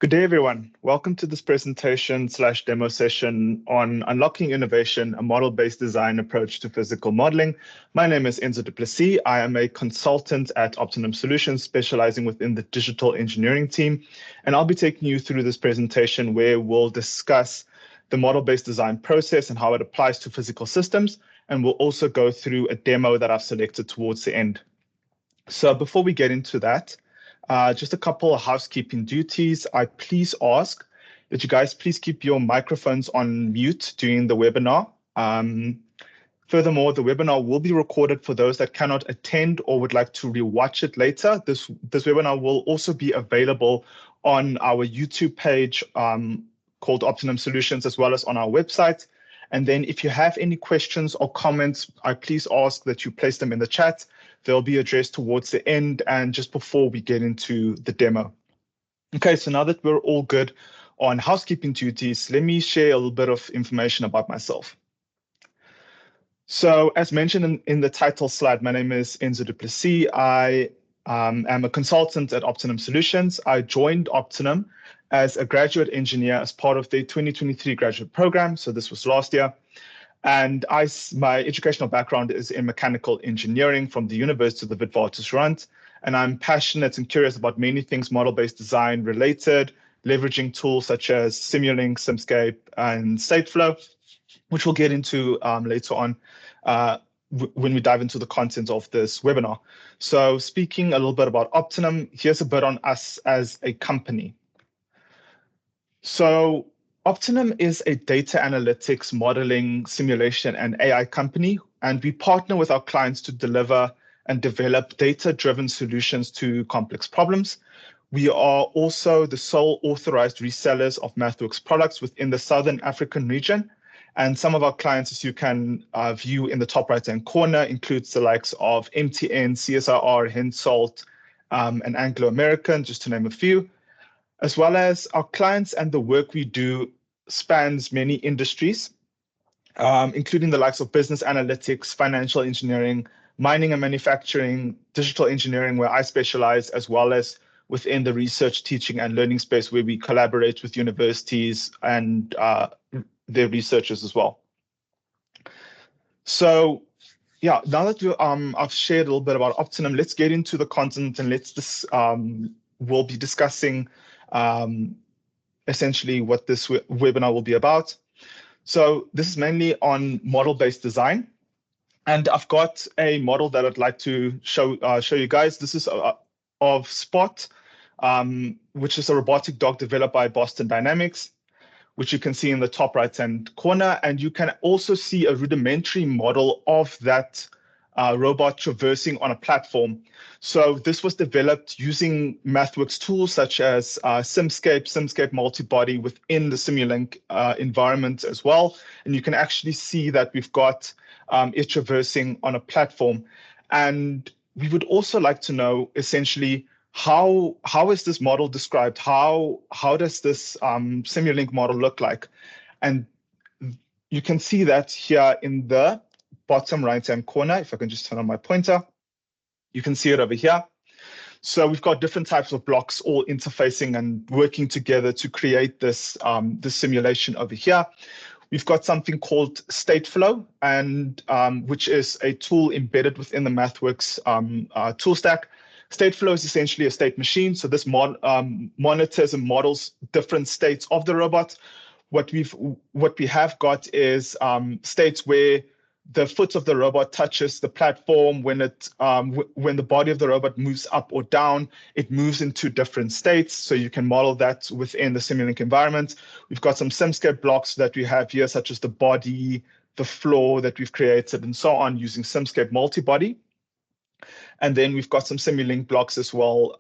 Good day, everyone. Welcome to this presentation slash demo session on unlocking innovation, a model-based design approach to physical modeling. My name is Enzo du Plessis. I am a consultant at Opti-Num Solutions, specializing within the digital engineering team. And I'll be taking you through this presentation where we'll discuss the model-based design process and how it applies to physical systems. And we'll also go through a demo that I've selected towards the end. So before we get into that, just a couple of housekeeping duties. I please ask that you guys please keep your microphones on mute during the webinar. Furthermore, the webinar will be recorded for those that cannot attend or would like to rewatch it later. This webinar will also be available on our YouTube page called Opti-Num Solutions, as well as on our website. And then if you have any questions or comments, I please ask that you place them in the chat. They'll be addressed towards the end and just before we get into the demo. Okay, so now that we're all good on housekeeping duties, let me share a little bit of information about myself. So as mentioned in the title slide, my name is Enzo du Plessis. I am a consultant at Opti-Num Solutions. I joined Opti-Num as a graduate engineer as part of the 2023 graduate program. So this was last year. And my educational background is in mechanical engineering from the University of the Witwatersrand. And I'm passionate and curious about many things model-based design related, leveraging tools such as Simulink, Simscape, and Stateflow, which we'll get into later on when we dive into the content of this webinar. So speaking a little bit about Opti-Num, here's a bit on us as a company. So Opti-Num is a data analytics, modeling, simulation, and AI company, and we partner with our clients to deliver and develop data-driven solutions to complex problems. We are also the sole authorized resellers of MathWorks products within the Southern African region. And some of our clients, as you can view in the top right-hand corner, includes the likes of MTN, CSIR, Hensoldt, and Anglo American, just to name a few. As well as our clients and the work we do spans many industries, including the likes of business analytics, financial engineering, mining and manufacturing, digital engineering, where I specialize, as well as within the research, teaching, and learning space, where we collaborate with universities and their researchers as well. So yeah, now that I've shared a little bit about Opti-Num, let's get into the content and we'll be discussing essentially what this webinar will be about. So this is mainly on model-based design. And I've got a model that I'd like to show you guys. This is of Spot, which is a robotic dog developed by Boston Dynamics, which you can see in the top right-hand corner. And you can also see a rudimentary model of that robot traversing on a platform. So this was developed using MathWorks tools such as Simscape Multibody within the Simulink environment as well. And you can actually see that we've got it traversing on a platform. And we would also like to know essentially how is this model described? How does this Simulink model look like? And you can see that here in the bottom right-hand corner. If I can just turn on my pointer, you can see it over here. So we've got different types of blocks all interfacing and working together to create this simulation over here. We've got something called Stateflow, and which is a tool embedded within the MathWorks tool stack. Stateflow is essentially a state machine. So this monitors and models different states of the robot. What we have got is states where the foot of the robot touches the platform. When the body of the robot moves up or down, it moves into different states. So you can model that within the Simulink environment. We've got some Simscape blocks that we have here, such as the body, the floor that we've created, and so on, using Simscape Multibody. And then we've got some Simulink blocks as well,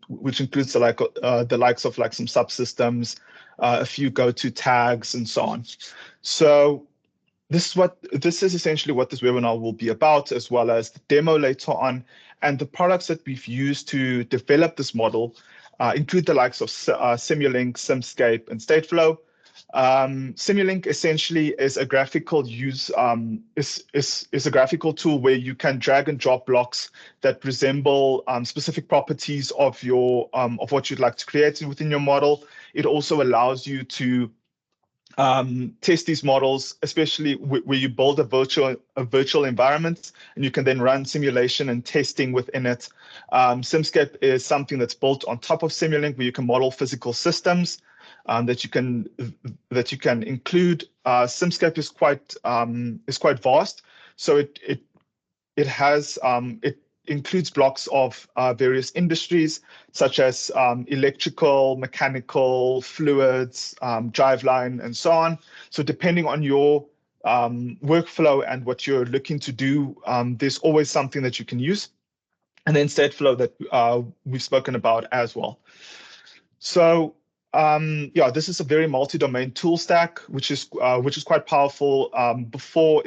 which includes the likes of like some subsystems, a few go-to tags, and so on. So this is essentially what this webinar will be about, as well as the demo later on. And the products that we've used to develop this model include the likes of Simulink, Simscape, and Stateflow. Simulink essentially is a graphical is a graphical tool where you can drag and drop blocks that resemble specific properties of your of what you'd like to create within your model. It also allows you to test these models, especially where you build a virtual environment, and you can then run simulation and testing within it. Simscape is something that's built on top of Simulink, where you can model physical systems that you can include. Simscape is quite vast, so it includes blocks of various industries, such as electrical, mechanical, fluids, driveline, and so on. So depending on your workflow and what you're looking to do, there's always something that you can use. And then Stateflow that we've spoken about as well. So yeah, this is a very multi-domain tool stack, which is quite powerful. Before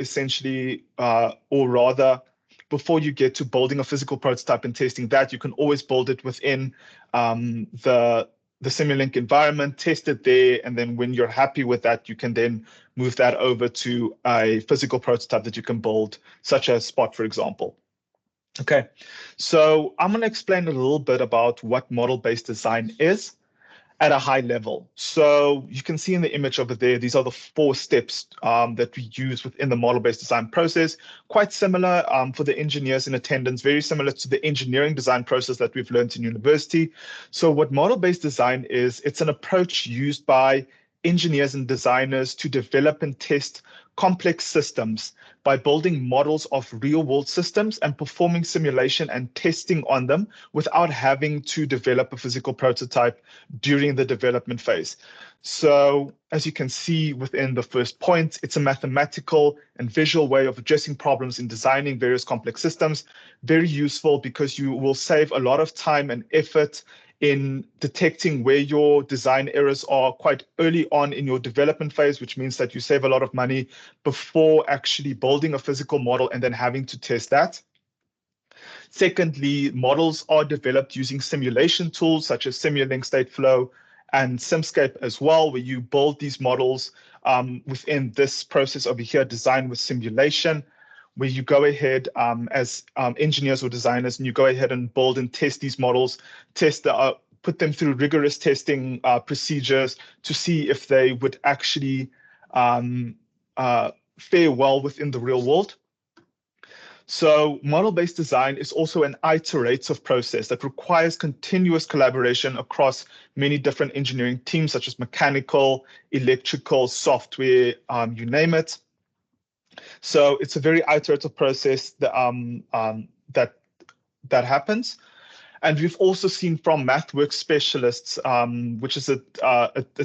you get to building a physical prototype and testing that, you can always build it within the Simulink environment, test it there, and then when you're happy with that, you can then move that over to a physical prototype that you can build, such as Spot, for example. Okay, so I'm going to explain a little bit about what model-based design is at a high level. So you can see in the image over there, these are the 4 steps that we use within the model-based design process. Quite similar for the engineers in attendance, very similar to the engineering design process that we've learned in university. So what model-based design is, it's an approach used by engineers and designers to develop and test complex systems by building models of real-world systems and performing simulation and testing on them without having to develop a physical prototype during the development phase. So as you can see within the first point, it's a mathematical and visual way of addressing problems in designing various complex systems. Very useful because you will save a lot of time and effort in detecting where your design errors are quite early on in your development phase, which means that you save a lot of money before actually building a physical model and then having to test that. Secondly, models are developed using simulation tools such as Simulink, Stateflow, and Simscape as well, where you build these models within this process over here, design with simulation, where you go ahead as engineers or designers, and you go ahead and build and test these models, put them through rigorous testing procedures to see if they would actually fare well within the real world. So model-based design is also an iterative process that requires continuous collaboration across many different engineering teams, such as mechanical, electrical, software, you name it. So it's a very iterative process that that happens. And we've also seen from MathWorks specialists, which is a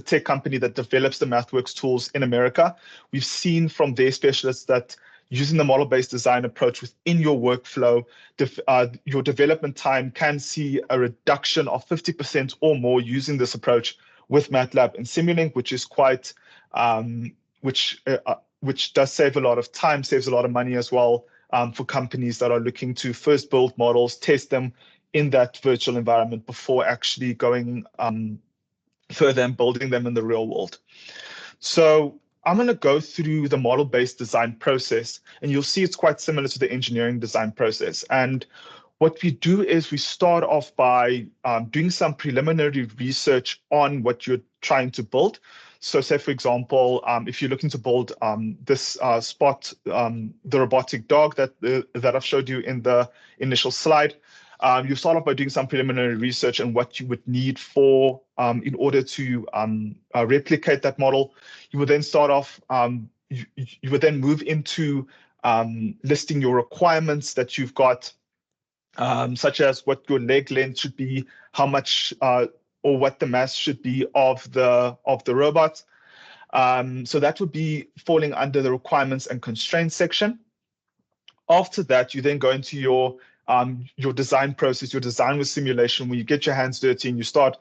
tech company that develops the MathWorks tools in America. We've seen from their specialists that using the model-based design approach within your workflow, your development time can see a reduction of 50% or more using this approach with MATLAB and Simulink, which is quite, which does save a lot of time, saves a lot of money as well for companies that are looking to first build models, test them in that virtual environment before actually going further and building them in the real world. So I'm going to go through the model-based design process, and you'll see it's quite similar to the engineering design process. And what we do is we start off by doing some preliminary research on what you're trying to build. So say, for example, if you're looking to build this Spot, the robotic dog that I've showed you in the initial slide, you start off by doing some preliminary research on what you would need for in order to replicate that model. You would then start off, you would then move into listing your requirements that you've got, such as what your leg length should be, how much or what the mass should be of the robot. So that would be falling under the requirements and constraints section. After that, you then go into your design process, your design with simulation, where you get your hands dirty and you start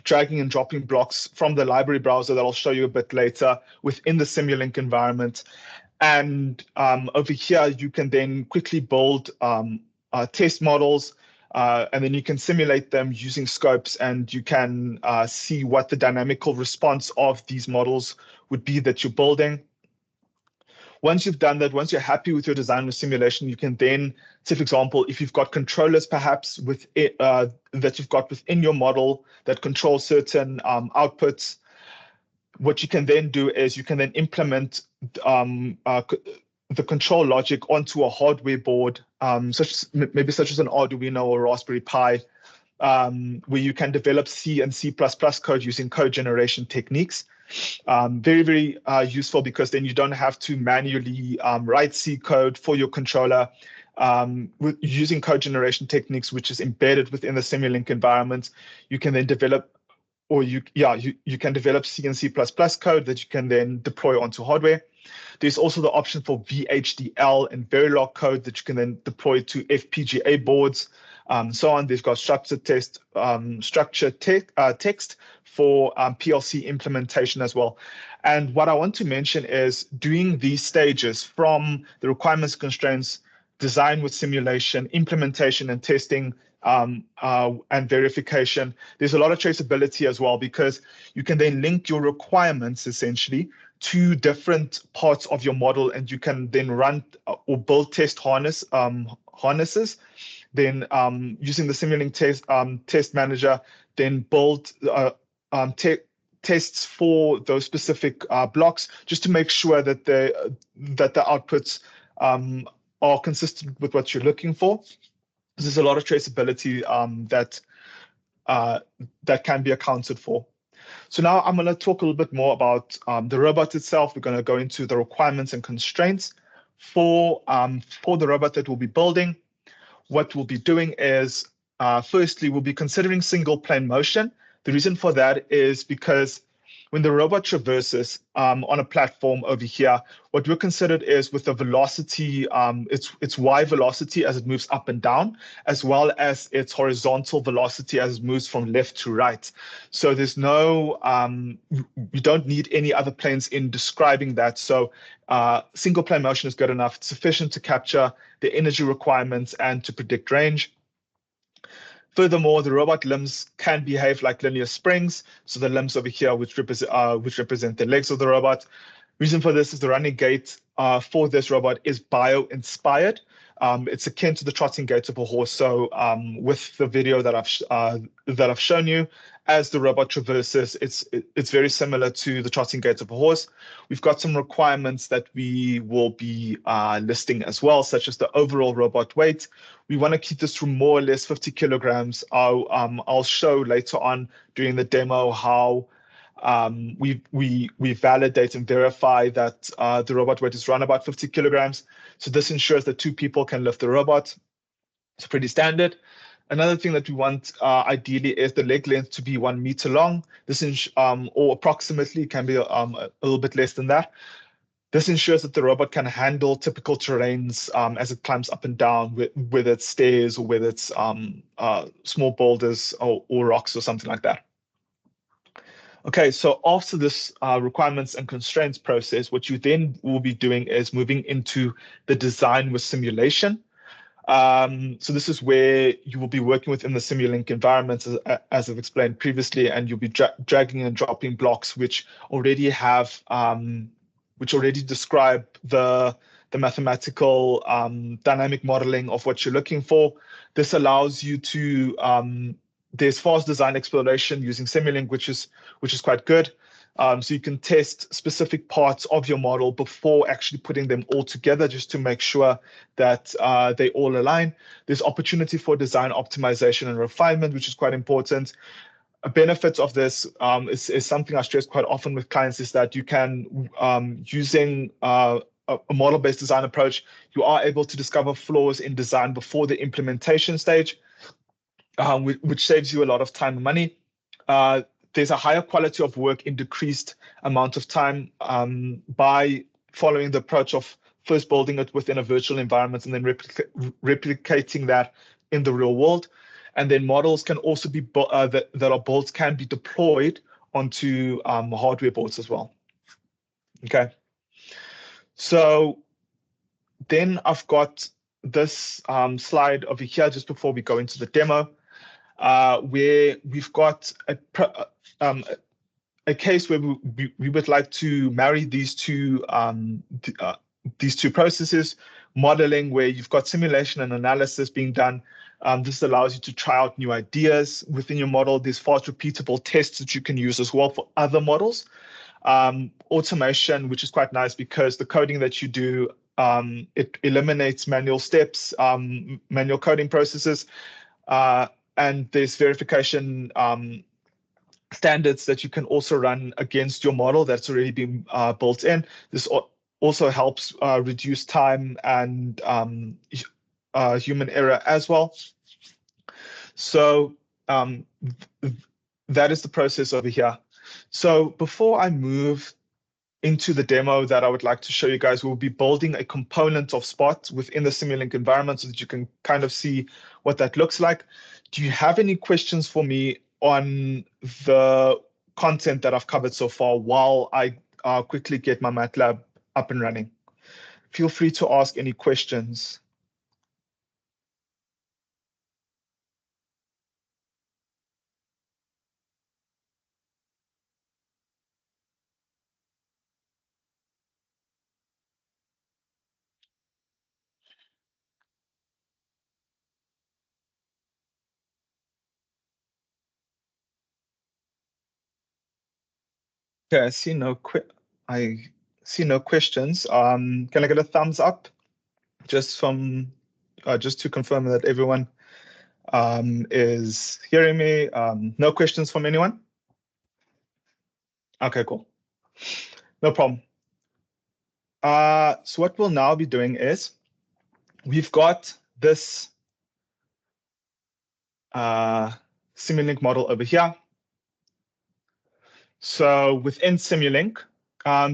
dragging and dropping blocks from the library browser that I'll show you a bit later within the Simulink environment. And over here, you can then quickly build test models and then you can simulate them using scopes, and you can see what the dynamical response of these models would be that you're building. Once you've done that, once you're happy with your design with simulation, you can then, say, for example, if you've got controllers perhaps with it, that you've got within your model that control certain outputs, what you can then do is you can then implement the control logic onto a hardware board, such as an Arduino or Raspberry Pi, where you can develop C and C++ code using code generation techniques. Very, very useful, because then you don't have to manually write C code for your controller. Using code generation techniques, which is embedded within the Simulink environment, you can then develop, or you can develop C and C++ code that you can then deploy onto hardware. There's also the option for VHDL and Verilog code that you can then deploy to FPGA boards, so on. They've got structured text for PLC implementation as well. And what I want to mention is doing these stages from the requirements, constraints, design with simulation, implementation and testing, and verification. There's a lot of traceability as well, because you can then link your requirements essentially to different parts of your model, and you can then run or build test harnesses. Then using the Simulink test manager, then build tests for those specific blocks, just to make sure that the outputs are consistent with what you're looking for. There's a lot of traceability that can be accounted for. So now I'm going to talk a little bit more about the robot itself. We're going to go into the requirements and constraints for the robot that we'll be building. What we'll be doing is, firstly, we'll be considering single plane motion. The reason for that is because when the robot traverses on a platform over here, what we're considered is with the velocity, its y velocity as it moves up and down, as well as its horizontal velocity as it moves from left to right. So there's no, you don't need any other planes in describing that. So single plane motion is good enough. It's sufficient to capture the energy requirements and to predict range. Furthermore, the robot limbs can behave like linear springs. So the limbs over here, which represent the legs of the robot. Reason for this is the running gait for this robot is bio-inspired. It's akin to the trotting gait of a horse. So with the video that I've shown you, as the robot traverses, it's very similar to the trotting gait of a horse. We've got some requirements that we will be listing as well, such as the overall robot weight. We want to keep this to more or less 50 kilograms. I'll show later on during the demo how we validate and verify that the robot weight is around about 50 kilograms. So this ensures that 2 people can lift the robot. It's pretty standard. Another thing that we want ideally is the leg length to be 1 meter long. This or approximately, can be a little bit less than that. This ensures that the robot can handle typical terrains as it climbs up and down, whether it's stairs or whether it's small boulders or rocks or something like that. Okay, so after this requirements and constraints process, what you then will be doing is moving into the design with simulation. So this is where you will be working within the Simulink environment, as I've explained previously, and you'll be dragging and dropping blocks which already have, which already describe the mathematical dynamic modeling of what you're looking for. This allows you to there's fast design exploration using Simulink, which is quite good. So you can test specific parts of your model before actually putting them all together, just to make sure that they all align. There's opportunity for design optimization and refinement, which is quite important. A benefit of this is something I stress quite often with clients, is that you can, using a model-based design approach, you are able to discover flaws in design before the implementation stage, which saves you a lot of time and money. There's a higher quality of work in decreased amount of time by following the approach of first building it within a virtual environment and then replicating that in the real world. And then models can also be that are built can be deployed onto hardware boards as well. Okay. So then I've got this slide over here just before we go into the demo, where we've got a case where we would like to marry these two processes, modeling where you've got simulation and analysis being done. This allows you to try out new ideas within your model. There's fast repeatable tests that you can use as well for other models. Automation, which is quite nice because the coding that you do, it eliminates manual steps, manual coding processes, and there's verification standards that you can also run against your model that's already been built in. This also helps reduce time and human error as well. So that is the process over here. So before I move into the demo that I would like to show you guys, we'll be building a component of Spot within the Simulink environment so that you can kind of see what that looks like. Do you have any questions for me on the content that I've covered so far while I quickly get my MATLAB up and running? Feel free to ask any questions. Okay, I see no questions. Can I get a thumbs up just from just to confirm that everyone is hearing me? No questions from anyone? Okay, cool. No problem. So what we'll now be doing is we've got this Simulink model over here. So within Simulink,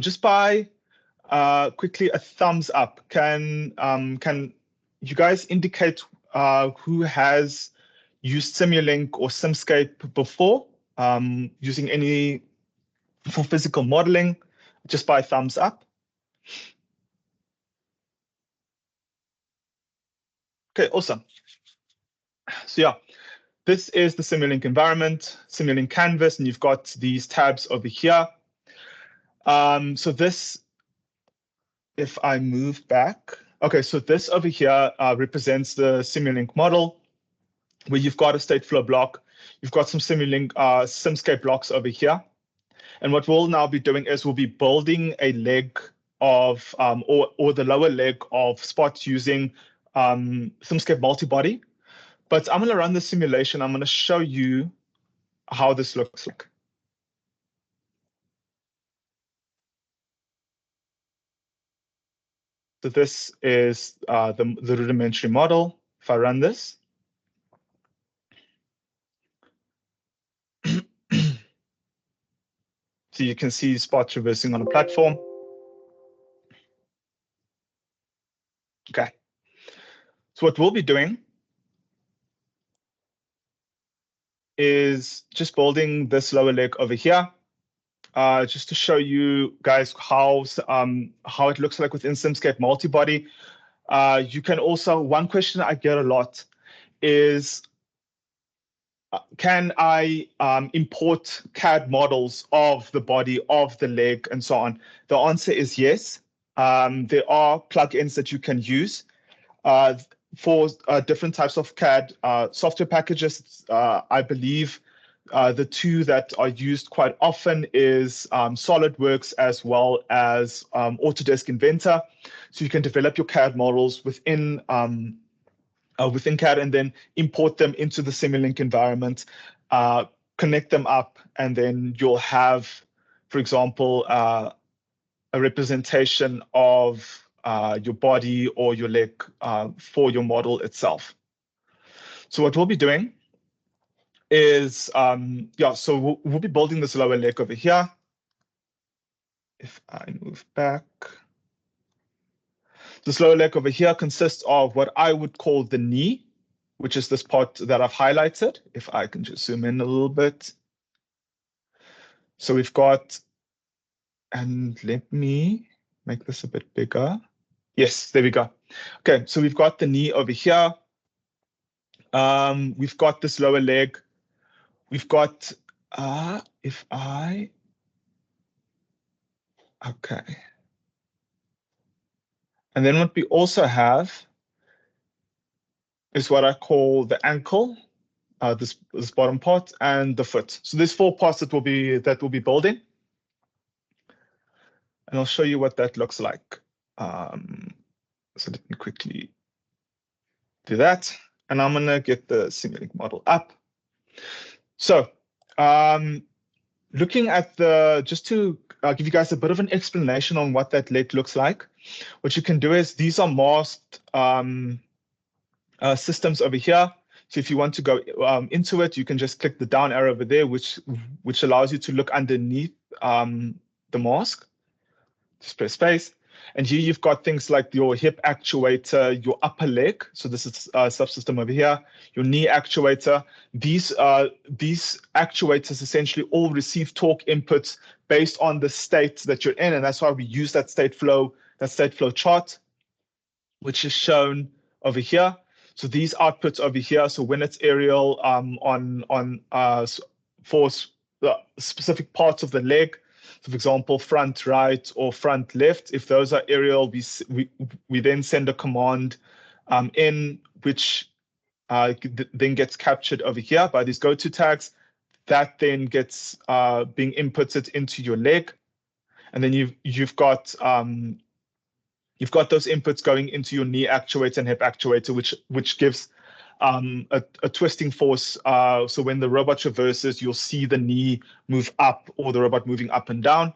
just by quickly a thumbs up, can you guys indicate who has used Simulink or Simscape before, using any for physical modeling, just by thumbs up? Okay, awesome. So yeah, this is the Simulink environment, Simulink canvas, and you've got these tabs over here. So this, if I move back, okay, so this over here represents the Simulink model, where you've got a state flow block. You've got some Simulink Simscape blocks over here. And what we'll now be doing is we'll be building a leg of, or the lower leg of Spot using Simscape Multibody. But I'm going to run the simulation. I'm going to show you how this looks like. So this is the rudimentary model. If I run this, so you can see Spot traversing on a platform. Okay. So what we'll be doing is just building this lower leg over here, just to show you guys how it looks like within Simscape Multibody. You can also, one question I get a lot is, can I import CAD models of the body, of the leg, and so on? The answer is yes. There are plugins that you can use for different types of CAD software packages. I believe the two that are used quite often is SolidWorks as well as Autodesk Inventor. So you can develop your CAD models within CAD and then import them into the Simulink environment, connect them up, and then you'll have, for example, a representation of your body or your leg for your model itself. So what we'll be doing is, so we'll be building this lower leg over here. If I move back, this lower leg over here consists of what I would call the knee, which is this part that I've highlighted. If I can just zoom in a little bit. So we've got, and let me make this a bit bigger. Yes, there we go. Okay, so we've got the knee over here. We've got this lower leg. We've got, okay. And then what we also have is what I call the ankle, this bottom part, and the foot. So there's 4 parts that will be building. And I'll show you what that looks like. So let me quickly do that. And I'm gonna get the Simulink model up. So looking at just to give you guys a bit of an explanation on what that leg looks like, what you can do is these are masked systems over here. So if you want to go into it, you can just click the down arrow over there, which allows you to look underneath the mask. Just press space. And here you've got things like your hip actuator, your upper leg. So this is a subsystem over here, your knee actuator. These actuators essentially all receive torque inputs based on the state that you're in. And that's why we use that state flow chart, which is shown over here. So these outputs over here, so when it's aerial for the specific parts of the leg, so for example, front right or front left, if those are aerial, we then send a command in which then gets captured over here by these go-to tags. That then gets being inputted into your leg, and then you've got those inputs going into your knee actuator and hip actuator, which gives a twisting force. So when the robot reverses, you'll see the knee move up or the robot moving up and down.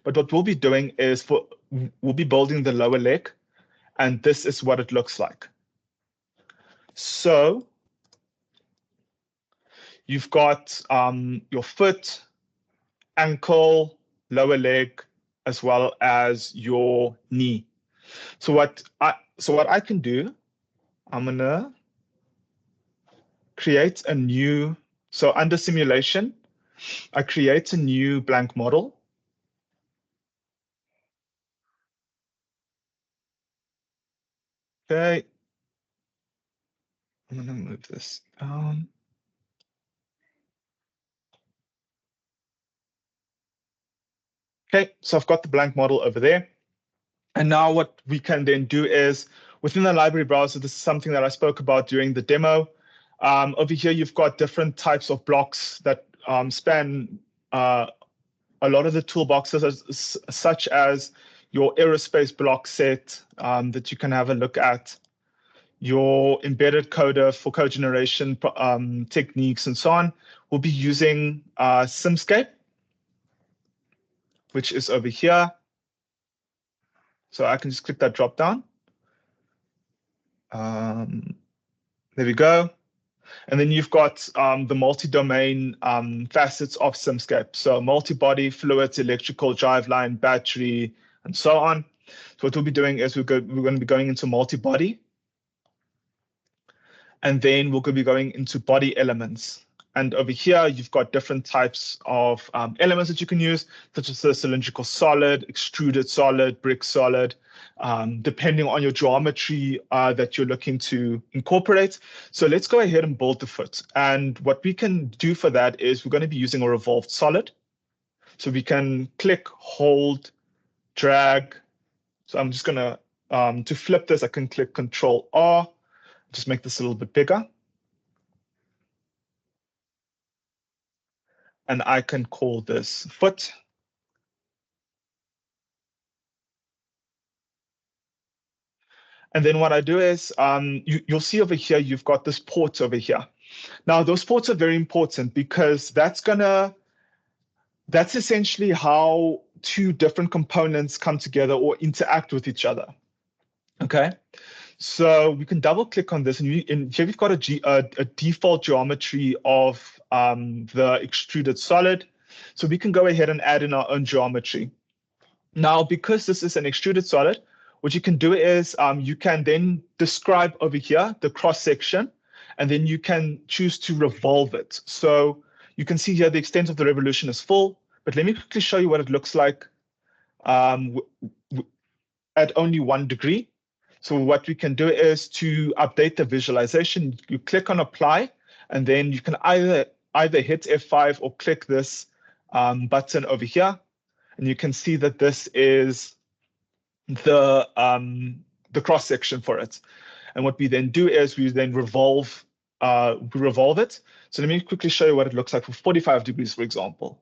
But what we'll be doing is we'll be building the lower leg, and this is what it looks like. So you've got your foot, ankle, lower leg, as well as your knee. So what I can do, I'm gonna create a new, so under simulation, I create a new blank model. Okay. I'm gonna move this down. Okay, so I've got the blank model over there. And now what we can then do is, within the library browser, this is something that I spoke about during the demo. Over here, you've got different types of blocks that span a lot of the toolboxes, such as your aerospace block set that you can have a look at, your embedded coder for code generation techniques and so on. We'll be using Simscape, which is over here. So I can just click that drop down. There we go. And then you've got the multi-domain facets of Simscape. So multibody, fluids, electrical, driveline, battery, and so on. So what we'll be doing is we're going to be going into multibody. And then we're going to be going into body elements. And over here, you've got different types of elements that you can use, such as the cylindrical solid, extruded solid, brick solid, depending on your geometry that you're looking to incorporate. So let's go ahead and build the foot. And what we can do for that is we're going to be using a revolved solid. So we can click, hold, drag. So I'm just going to flip this, I can click Control R, just make this a little bit bigger. And I can call this foot. And then what I do is you'll see over here, you've got this port over here. Now, those ports are very important because that's essentially how 2 different components come together or interact with each other. Okay, so we can double click on this, and here we've got a default geometry of the extruded solid. So we can go ahead and add in our own geometry. Now, because this is an extruded solid, what you can do is you can then describe over here the cross section, and then you can choose to revolve it. So you can see here the extent of the revolution is full, but let me quickly show you what it looks like at only 1 degree. So what we can do is to update the visualization, you click on apply, and then you can either hit F5 or click this button over here. And you can see that this is the cross section for it. And what we then do is we then revolve it. So let me quickly show you what it looks like for 45 degrees, for example.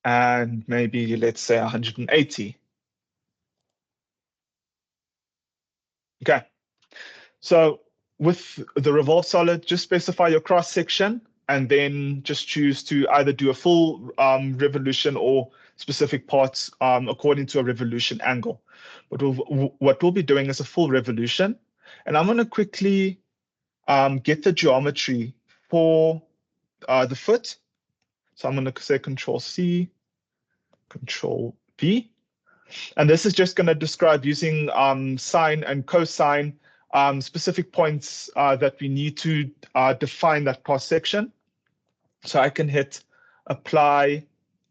And maybe let's say 180. Okay. So with the revolve solid, just specify your cross section and then just choose to either do a full revolution or specific parts according to a revolution angle. But what we'll be doing is a full revolution. And I'm going to quickly get the geometry for the foot. So I'm going to say Control C, Control V. And this is just going to describe using sine and cosine specific points that we need to define that cross section. So I can hit apply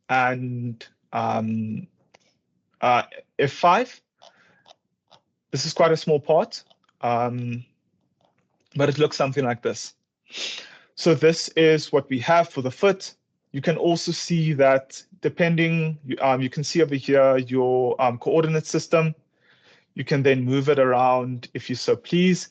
and F5. This is quite a small part, but it looks something like this. So this is what we have for the foot. You can also see that depending, you can see over here your coordinate system. You can then move it around if you so please.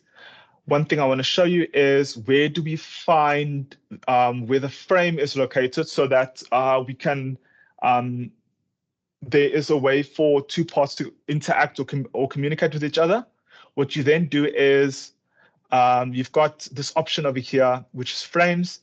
One thing I want to show you is where do we find where the frame is located so that we can, there is a way for two parts to interact or communicate with each other. What you then do is you've got this option over here, which is frames.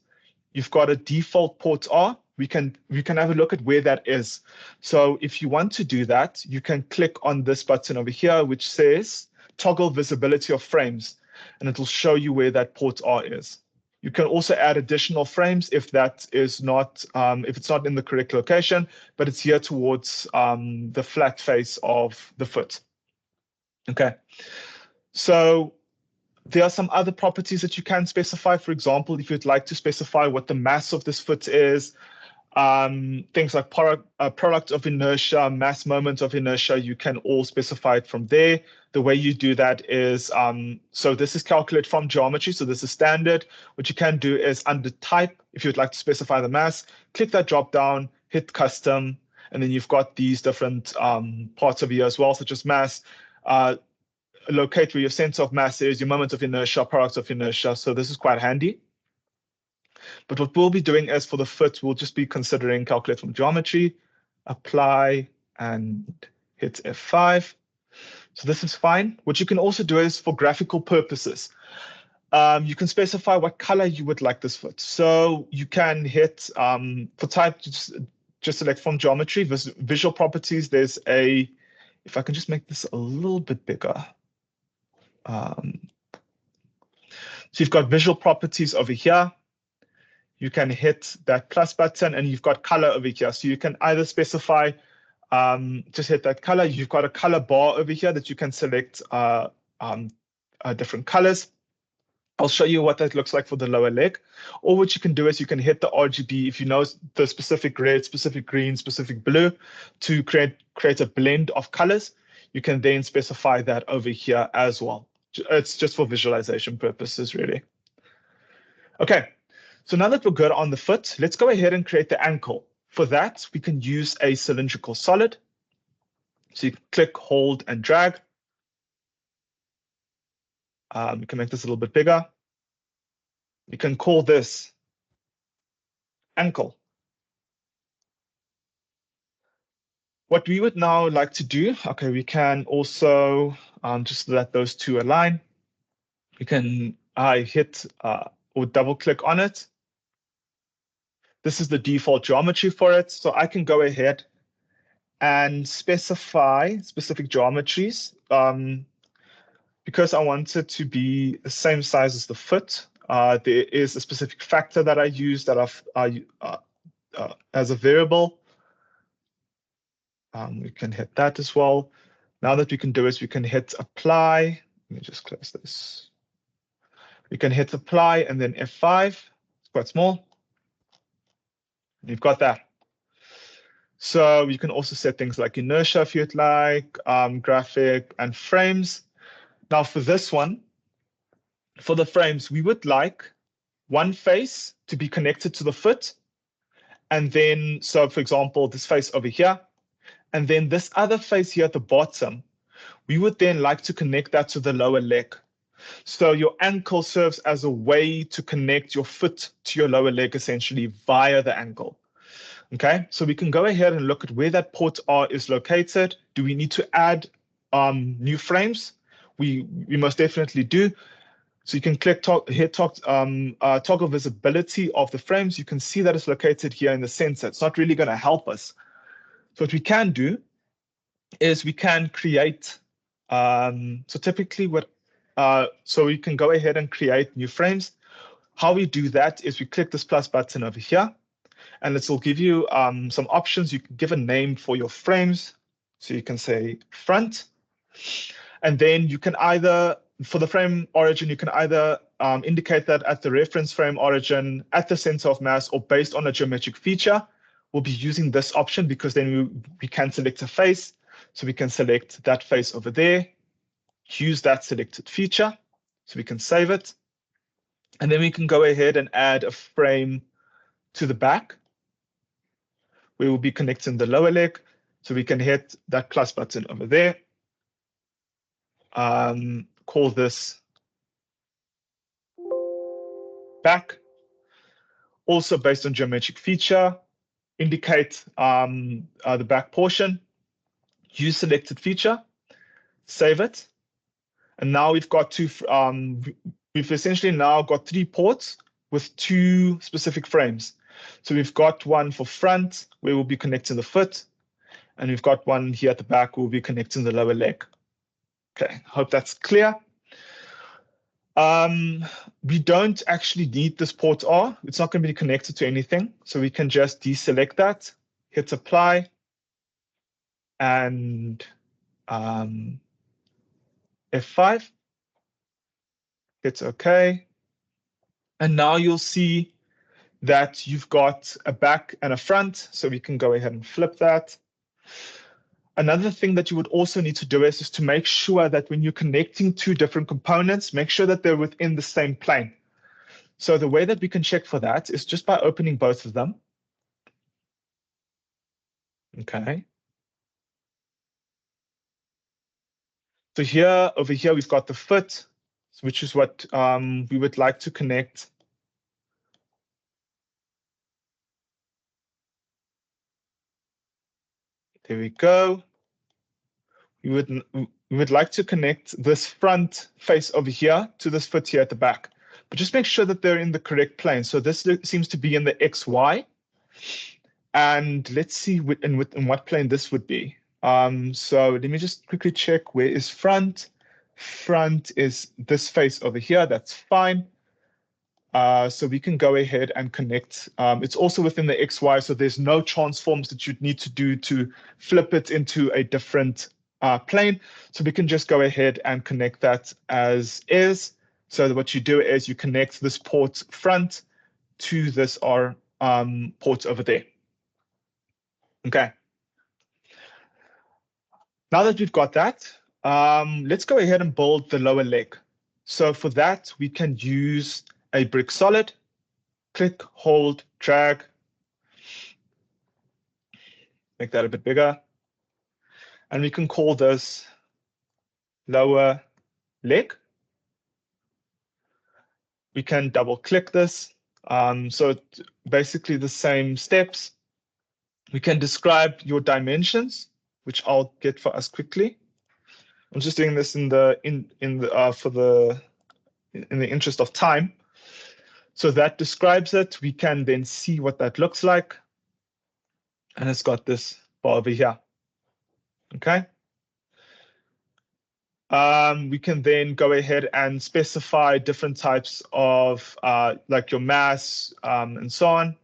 You've got a default port R. We can have a look at where that is. So if you want to do that, you can click on this button over here, which says toggle visibility of frames, and it'll show you where that port R is. You can also add additional frames if that is not, if it's not in the correct location, but it's here towards the flat face of the foot. Okay, so there are some other properties that you can specify. For example, if you'd like to specify what the mass of this foot is, things like product of inertia, mass moment of inertia, you can all specify it from there. The way you do that is, so this is calculated from geometry, so this is standard. What you can do is under type, if you'd like to specify the mass, click that drop down, hit custom, and then you've got these different parts over here as well, such as mass, locate where your center of mass is, your moment of inertia, product of inertia. So this is quite handy. But what we'll be doing is for the foot, we'll just be considering calculate from geometry, apply, and hit F5. So this is fine. What you can also do is for graphical purposes, you can specify what color you would like this foot. So you can hit, for type, just select from geometry, visual properties. There's a, if I can just make this a little bit bigger. So you've got visual properties over here. You can hit that plus button and you've got color over here. So you can either specify, just hit that color. You've got a color bar over here that you can select different colors. I'll show you what that looks like for the lower leg. Or what you can do is you can hit the RGB if you know the specific red, specific green, specific blue to create a blend of colors. You can then specify that over here as well. It's just for visualization purposes, really. Okay, so now that we're good on the foot, let's go ahead and create the ankle. For that, we can use a cylindrical solid. So you can click, hold, and drag. You can make this a little bit bigger. You can call this ankle. What we would now like to do, okay, we can also just let those two align. We can hit or double click on it. This is the default geometry for it. So I can go ahead and specify specific geometries. Because I want it to be the same size as the foot, there is a specific factor that I use that as a variable. We can hit that as well. Now that we can do is we can hit apply. Let me just close this. We can hit apply and then F5. It's quite small. You've got that. So you can also set things like inertia if you'd like, graphic and frames. Now for this one, for the frames, we would like one face to be connected to the foot. And then, so for example, this face over here, and then this other face here at the bottom, we would then like to connect that to the lower leg. So your ankle serves as a way to connect your foot to your lower leg essentially via the ankle. Okay, so we can go ahead and look at where that port R is located. Do we need to add new frames? We most definitely do. So you can click toggle visibility of the frames. You can see that it's located here in the sensor. It's not really going to help us. So what we can do is we can create. So typically, so we can go ahead and create new frames. How we do that is we click this plus button over here, and this will give you some options. You can give a name for your frames. So you can say front, and then you can either, for the frame origin, you can either indicate that at the reference frame origin, at the center of mass, or based on a geometric feature. We'll be using this option because then we can select a face. So we can select that face over there, use that selected feature, so we can save it. And then we can go ahead and add a frame to the back. We will be connecting the lower leg, so we can hit that plus button over there. Call this back. Also based on geometric feature, indicate the back portion, use selected feature, save it. And now we've got we've essentially now got 3 ports with 2 specific frames. So we've got one for front, where we'll be connecting the foot, and we've got one here at the back, where we'll be connecting the lower leg. Okay, hope that's clear. We don't actually need this port R. It's not going to be connected to anything. So we can just deselect that, hit apply, and F5. Hit OK. And now you'll see that you've got a back and a front. So we can go ahead and flip that. Another thing that you would also need to do is to make sure that when you're connecting 2 different components, make sure that they're within the same plane. So the way that we can check for that is just by opening both of them. Okay. So here, over here, we've got the foot, which is what we would like to connect. There we go. We would like to connect this front face over here to this foot here at the back, but just make sure that they're in the correct plane. So this seems to be in the XY, and let's see in what plane this would be. So let me just quickly check, where is front? Front is this face over here. That's fine. So we can go ahead and connect. It's also within the XY, so there's no transforms that you'd need to do to flip it into a different plane. So we can just go ahead and connect that as is. So what you do is you connect this port front to this R port over there. Okay. Now that we've got that, let's go ahead and build the lower leg. So for that, we can use a brick solid. Click, hold, drag. Make that a bit bigger. And we can call this lower leg. We can double click this. So basically the same steps. We can describe your dimensions, which I'll get for us quickly. I'm just doing this in the interest of time. So that describes it. We can then see what that looks like. And it's got this bar over here. Okay. We can then go ahead and specify different types of like your mass and so on.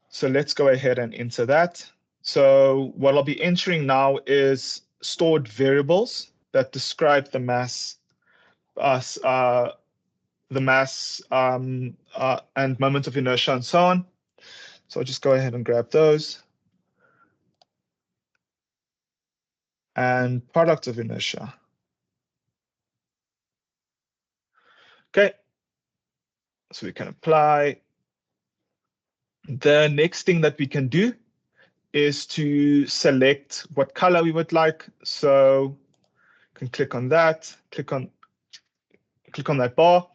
So let's go ahead and enter that. So what I'll be entering now is stored variables that describe the mass, and moment of inertia and so on. So I'll just go ahead and grab those. and product of inertia. Okay, so we can apply. The next thing that we can do is to select what color we would like. So you can click on that, click on that bar.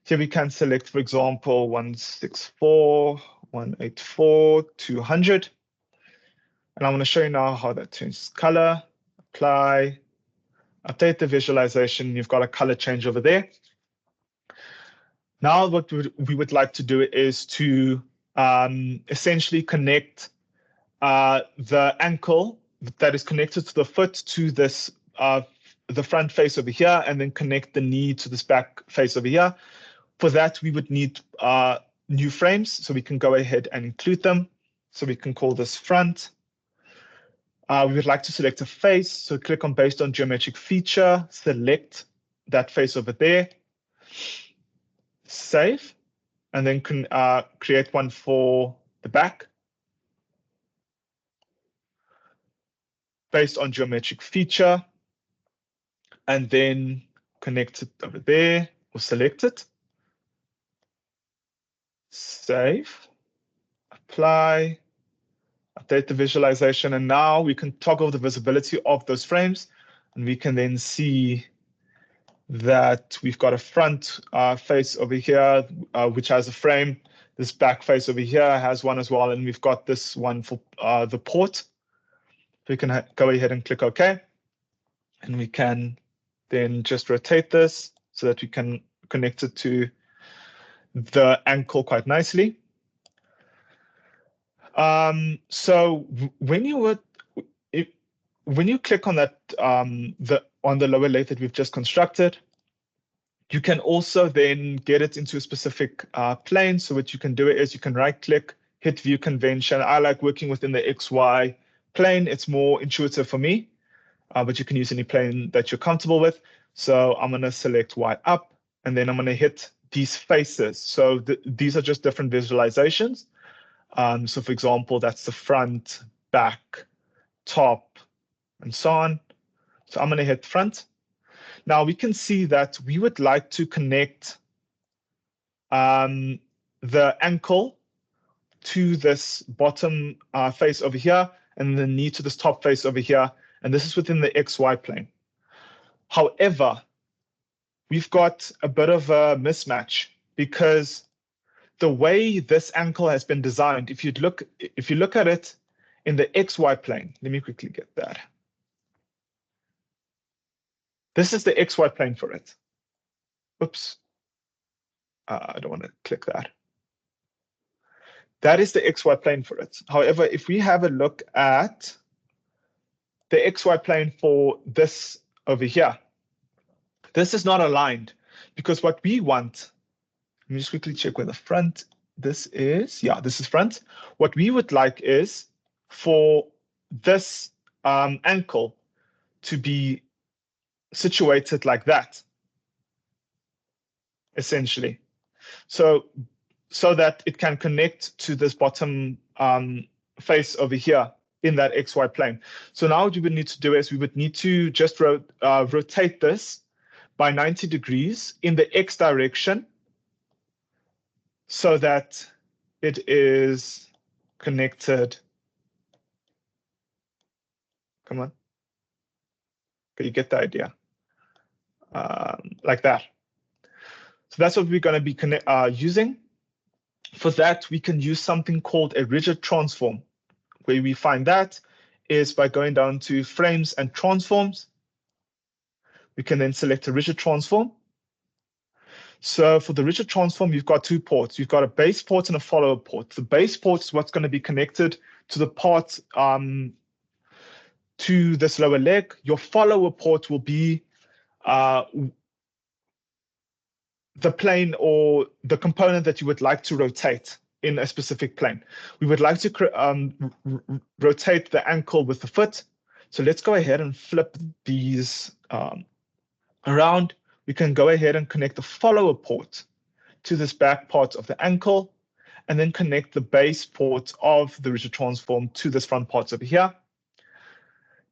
Here we can select, for example, 164, 184, 200. And I'm going to show you now how that changes color. Apply, update the visualization. You've got a color change over there. Now what we would like to do is to essentially connect the ankle that is connected to the foot to this the front face over here, and then connect the knee to this back face over here. For that, we would need new frames, so we can go ahead and include them. So we can call this front. We would like to select a face, so click on based on geometric feature, select that face over there, save, and then can create one for the back. Based on geometric feature, and then connect it over there, or select it. Save, apply, update the visualization, and now we can toggle the visibility of those frames, and we can then see that we've got a front face over here, which has a frame. This back face over here has one as well, and we've got this one for the port. We can go ahead and click OK, and we can then just rotate this so that we can connect it to the ankle quite nicely. So when you click on that on the lower lathe that we've just constructed, you can also then get it into a specific plane. So what you can do is you can right click, hit view convention. I like working within the XY plane. It's more intuitive for me, but you can use any plane that you're comfortable with. So I'm going to select Y up, and then I'm going to hit these faces. So these are just different visualizations. So for example, that's the front, back, top, and so on. So I'm going to hit front. Now we can see that we would like to connect the ankle to this bottom face over here, and the knee to this top face over here. And this is within the XY plane. However, we've got a bit of a mismatch, because the way this ankle has been designed, if you look at it in the XY plane, let me quickly get that. This is the XY plane for it. Oops. I don't want to click that. That is the XY plane for it. However, if we have a look at the XY plane for this over here, this is not aligned, because what we want, let me just quickly check where the front, this is, yeah, this is front. What we would like is for this ankle to be situated like that, essentially. So that it can connect to this bottom face over here in that XY plane. So now what we would need to do is we would need to just rotate this by 90 degrees in the X direction, so that it is connected. Come on. Okay, you get the idea. Like that. So that's what we're going to be using. For that, we can use something called a rigid transform. Where we find that is by going down to frames and transforms. We can then select a rigid transform. So for the rigid transform, you've got two ports. You've got a base port and a follower port. The base port is what's going to be connected to the part to this lower leg. Your follower port will be the plane or the component that you would like to rotate in a specific plane. We would like to rotate the ankle with the foot. So let's go ahead and flip these around. We can go ahead and connect the follower port to this back part of the ankle, and then connect the base port of the rigid transform to this front part over here.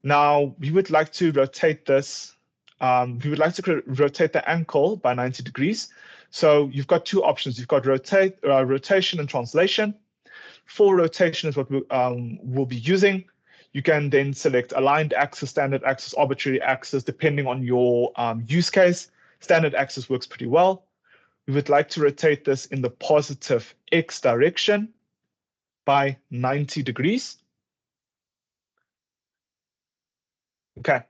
Now we would like to rotate this. We would like to rotate the ankle by 90 degrees. So you've got two options. You've got rotation and translation. For rotation is what we'll be using. You can then select aligned axis, standard axis, arbitrary axis, depending on your use case. Standard axis works pretty well. We would like to rotate this in the positive X direction by 90 degrees. Okay,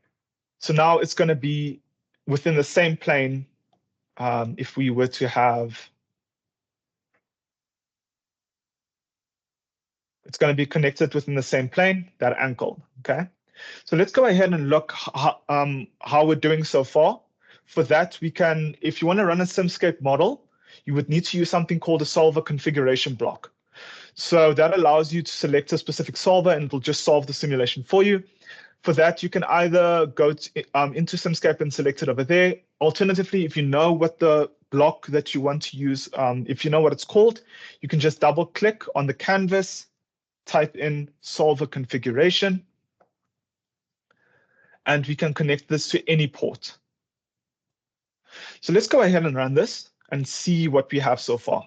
so now it's going to be within the same plane. If we were to have, it's going to be connected within the same plane, that ankle, okay? So let's go ahead and look how we're doing so far. For that, we can, if you want to run a Simscape model, you would need to use something called a solver configuration block. So that allows you to select a specific solver and it'll just solve the simulation for you. For that, you can either go into Simscape and select it over there. Alternatively, if you know what the block that you want to use, if you know what it's called, you can just double click on the canvas, type in solver configuration, and we can connect this to any port. So let's go ahead and run this and see what we have so far.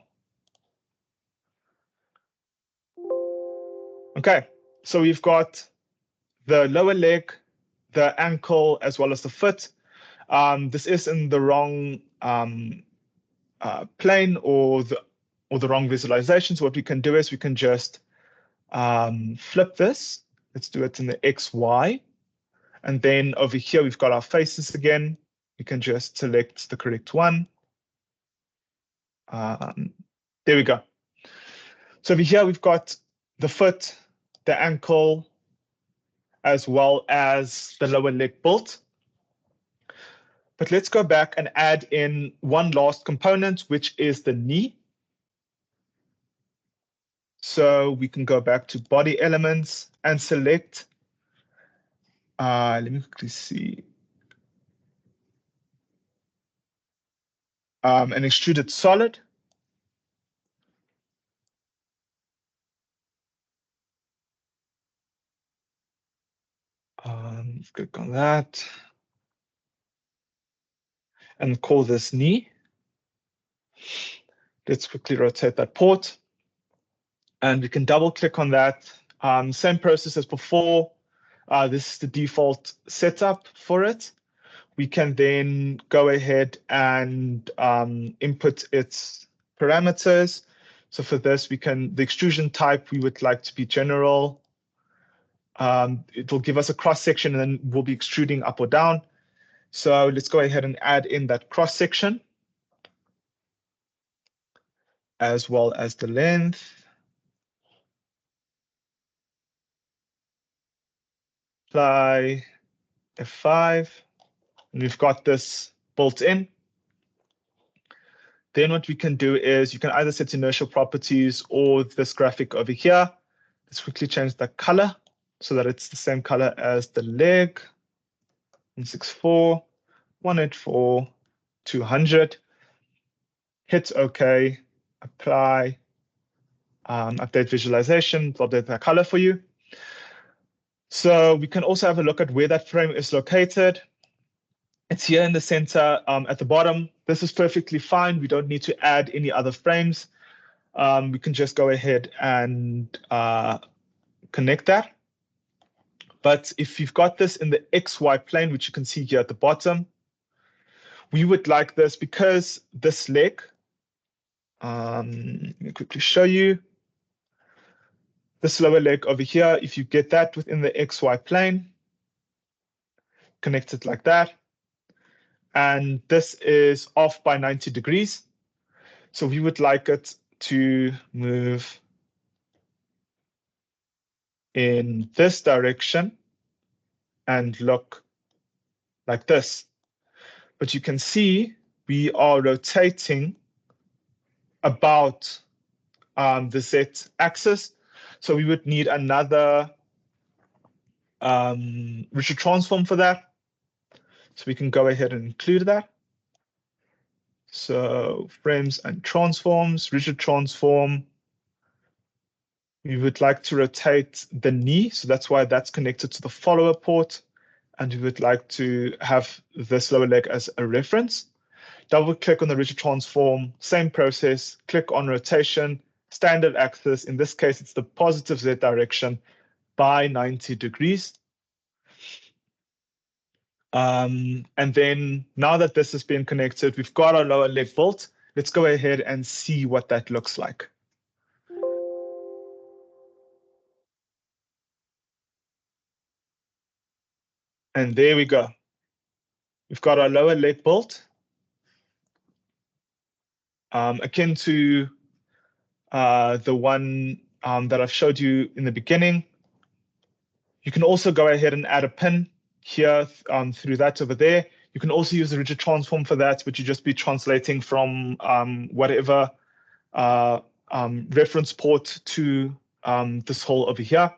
Okay, so we've got the lower leg, the ankle, as well as the foot. This is in the wrong plane or the wrong visualization. So what we can do is we can just flip this. Let's do it in the X, Y. And then over here, we've got our faces again. We can just select the correct one. There we go. So over here, we've got the foot, the ankle, as well as the lower leg built. But let's go back and add in one last component, which is the knee. So we can go back to body elements and select, let me quickly see, an extruded solid. Let's click on that and call this knee. Let's quickly rotate that port and we can double click on that. Same process as before. This is the default setup for it. We can then go ahead and input its parameters. So for this, we can, the extrusion type, we would like to be general. It will give us a cross section and then we'll be extruding up or down. So let's go ahead and add in that cross section, as well as the length. Apply F5, and we've got this built in. Then what we can do is you can either set inertial properties or this graphic over here. Let's quickly change the color so that it's the same color as the leg. 164, 184, 200. Hit OK, apply, update visualization, it'll update that color for you. So we can also have a look at where that frame is located. It's here in the center at the bottom. This is perfectly fine. We don't need to add any other frames. We can just go ahead and connect that. But if you've got this in the XY plane, which you can see here at the bottom, we would like this because this leg, let me quickly show you. This lower leg over here, if you get that within the XY plane, connect it like that. And this is off by 90 degrees. So we would like it to move in this direction and look like this. But you can see we are rotating about the Z axis. So we would need another rigid transform for that. So we can go ahead and include that. So frames and transforms, rigid transform. We would like to rotate the knee, so that's why that's connected to the follower port. And we would like to have this lower leg as a reference. Double click on the rigid transform, same process, click on rotation, standard axis. In this case, it's the positive Z direction by 90 degrees. And then now that this has been connected, we've got our lower leg built. Let's go ahead and see what that looks like. And there we go. We've got our lower leg built. Akin to the one that I've showed you in the beginning. You can also go ahead and add a pin here through that over there. You can also use the rigid transform for that, but you just be translating from whatever reference port to this hole over here.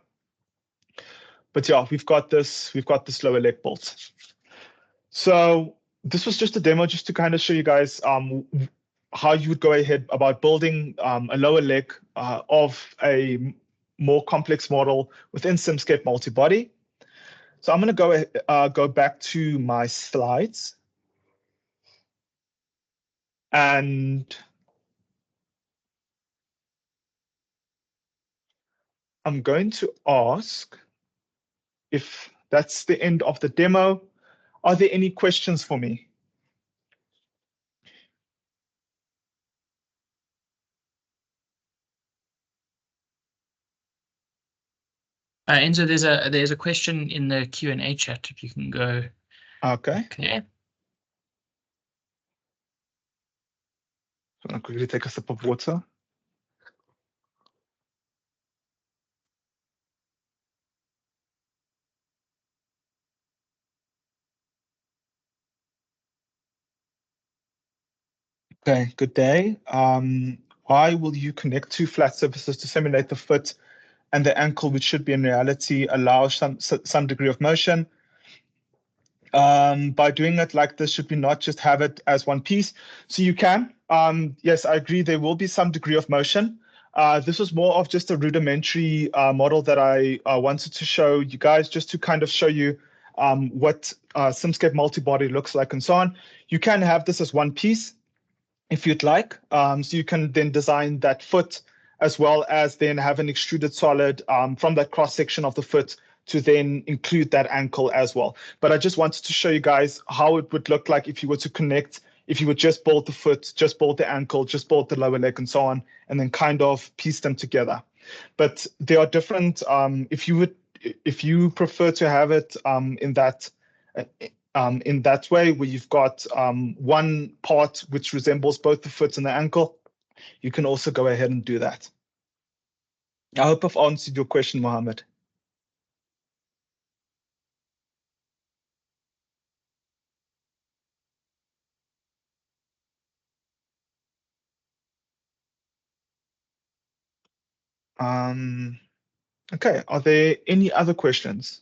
But yeah, we've got this lower leg built. So this was just a demo just to kind of show you guys how you would go ahead about building a lower leg of a more complex model within Simscape Multibody. So I'm going to go back to my slides. And I'm going to ask if that's the end of the demo. Are there any questions for me? Enzo, there's a question in the Q&A chat. If you can go. Okay. Okay. I'm going to quickly take a sip of water. Okay, good day. Why will you connect two flat surfaces to simulate the foot and the ankle, which should be in reality allow some degree of motion? By doing it like this, should we not just have it as one piece? So you can. Yes, I agree. There will be some degree of motion. This was more of just a rudimentary model that I wanted to show you guys, just to kind of show you what Simscape Multibody looks like and so on. You can have this as one piece if you'd like. So you can then design that foot as well as then have an extruded solid from that cross section of the foot to then include that ankle as well. But I just wanted to show you guys how it would look like if you were to connect, if you would just bolt the foot, just bolt the ankle, just bolt the lower leg and so on, and then kind of piece them together. But there are different, if you prefer to have it in that way, where you've got one part which resembles both the foot and the ankle, you can also go ahead and do that. I hope I've answered your question, Mohammed. Okay, are there any other questions?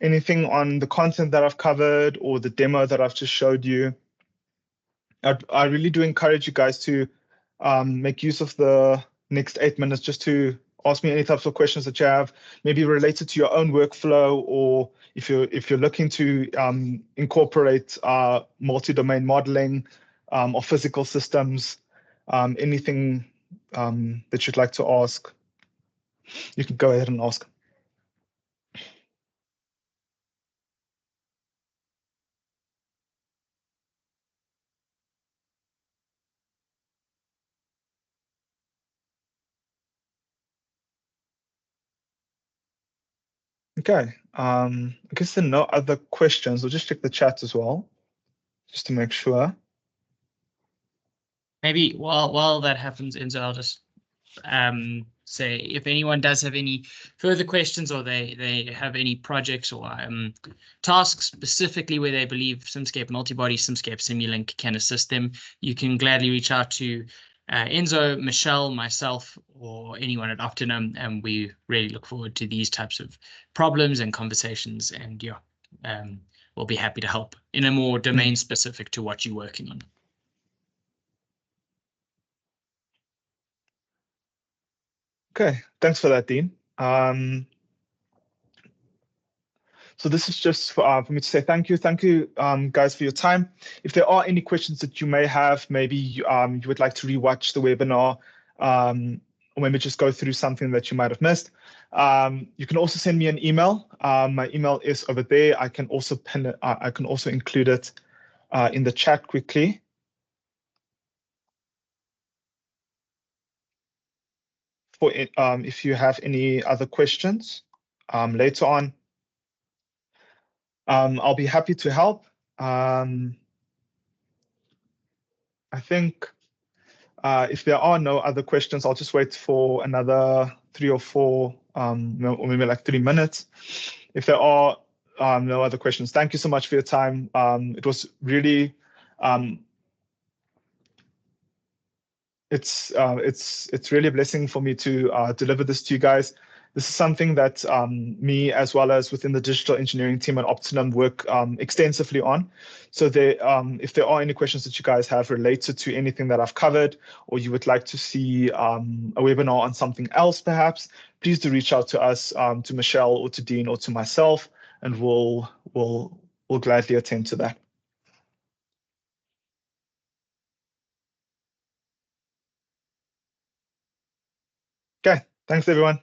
Anything on the content that I've covered or the demo that I've just showed you? I really do encourage you guys to make use of the next 8 minutes just to ask me any types of questions that you have, maybe related to your own workflow, or if you're looking to incorporate multi-domain modeling or physical systems, anything that you'd like to ask, you can go ahead and ask. Okay, I guess there are no other questions. I'll just check the chat as well, just to make sure. Maybe while that happens, Enzo, I'll just say if anyone does have any further questions or they have any projects or tasks specifically where they believe Simscape Multibody, Simscape Simulink can assist them, you can gladly reach out to Enzo, Michelle, myself, or anyone at Opti-Num, and we really look forward to these types of problems and conversations, and yeah, we'll be happy to help in a more domain specific to what you're working on. Okay, thanks for that, Dean. So this is just for me to say thank you. Thank you, guys, for your time. If there are any questions that you may have, maybe you would like to rewatch the webinar, or maybe just go through something that you might have missed, you can also send me an email. My email is over there. I can also pin it, I can also include it in the chat quickly. For it, if you have any other questions later on, I'll be happy to help. I think if there are no other questions, I'll just wait for another 3 or 4, or maybe like 3 minutes. If there are no other questions, thank you so much for your time. It was really, it's really a blessing for me to deliver this to you guys. This is something that me, as well as within the digital engineering team at Opti-Num, work extensively on. So if there are any questions that you guys have related to anything that I've covered, or you would like to see a webinar on something else, perhaps, please do reach out to us, to Michelle or to Dean or to myself, and we'll gladly attend to that. Okay, thanks everyone.